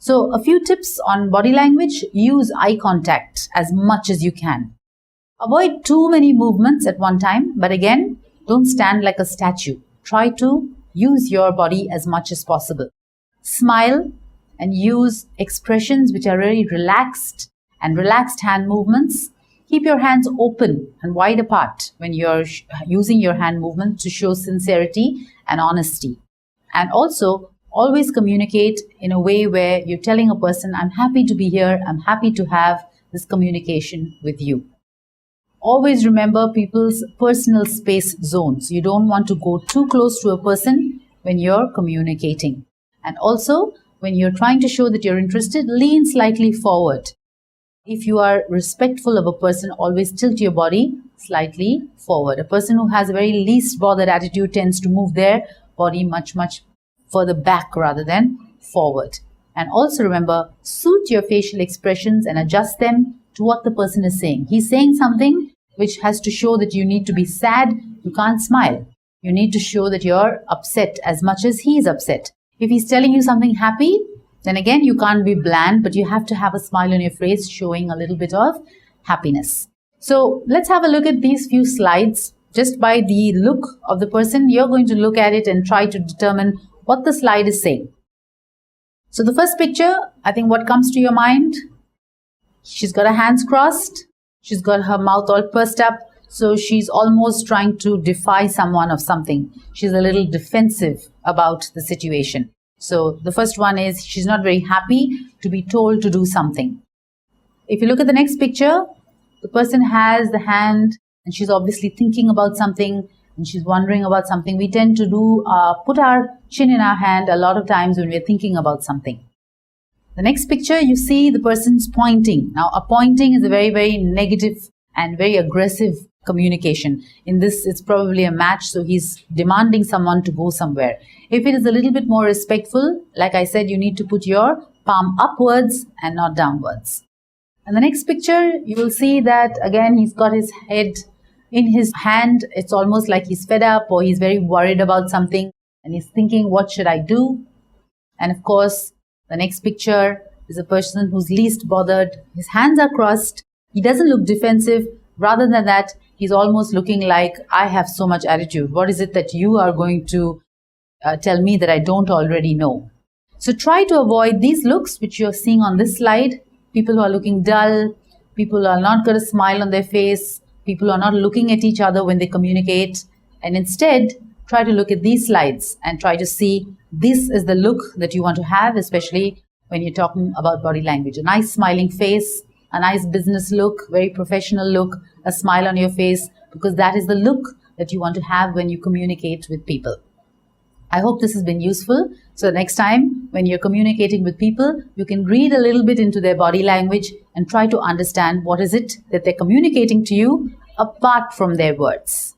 So a few tips on body language: use eye contact as much as you can. Avoid too many movements at one time, but again, don't stand like a statue. Try to use your body as much as possible. Smile and use expressions which are really relaxed and relaxed hand movements. Keep your hands open and wide apart when you're using your hand movement to show sincerity and honesty. And also, always communicate in a way where you're telling a person, I'm happy to be here, I'm happy to have this communication with you. Always remember people's personal space zones. You don't want to go too close to a person when you're communicating. And also, when you're trying to show that you're interested, lean slightly forward. If you are respectful of a person, always tilt your body slightly forward. A person who has a very least bothered attitude tends to move their body much further back rather than forward. And also remember, suit your facial expressions and adjust them to what the person is saying. He's saying something which has to show that you need to be sad. You can't smile. You need to show that you're upset as much as he is upset. If he's telling you something happy, then again, you can't be bland, but you have to have a smile on your face showing a little bit of happiness. So let's have a look at these few slides. Just by the look of the person, you're going to look at it and try to determine what the slide is saying. So the first picture, I think what comes to your mind, she's got her hands crossed, she's got her mouth all pursed up, so she's almost trying to defy someone of something. She's a little defensive about the situation. So the first one is she's not very happy to be told to do something. If you look at the next picture, the person has the hand and she's obviously thinking about something and she's wondering about something. We tend to put our chin in our hand a lot of times when we're thinking about something. The next picture, you see the person's pointing. Now, a pointing is a very, very negative and very aggressive communication. In this, it's probably a match, so he's demanding someone to go somewhere. If it is a little bit more respectful, like I said, you need to put your palm upwards and not downwards. And the next picture, you will see that again, he's got his head in his hand. It's almost like he's fed up or he's very worried about something and he's thinking, what should I do? And of course, the next picture is a person who's least bothered. His hands are crossed. He doesn't look defensive. Rather than that, he's almost looking like, I have so much attitude. What is it that you are going to tell me that I don't already know? So try to avoid these looks which you're seeing on this slide. People who are looking dull, people who are not got a smile on their face, people who are not looking at each other when they communicate. And instead, try to look at these slides and try to see this is the look that you want to have, especially when you're talking about body language. A nice smiling face, a nice business look, very professional look, a smile on your face, because that is the look that you want to have when you communicate with people. I hope this has been useful. So next time when you're communicating with people, you can read a little bit into their body language and try to understand what is it that they're communicating to you apart from their words.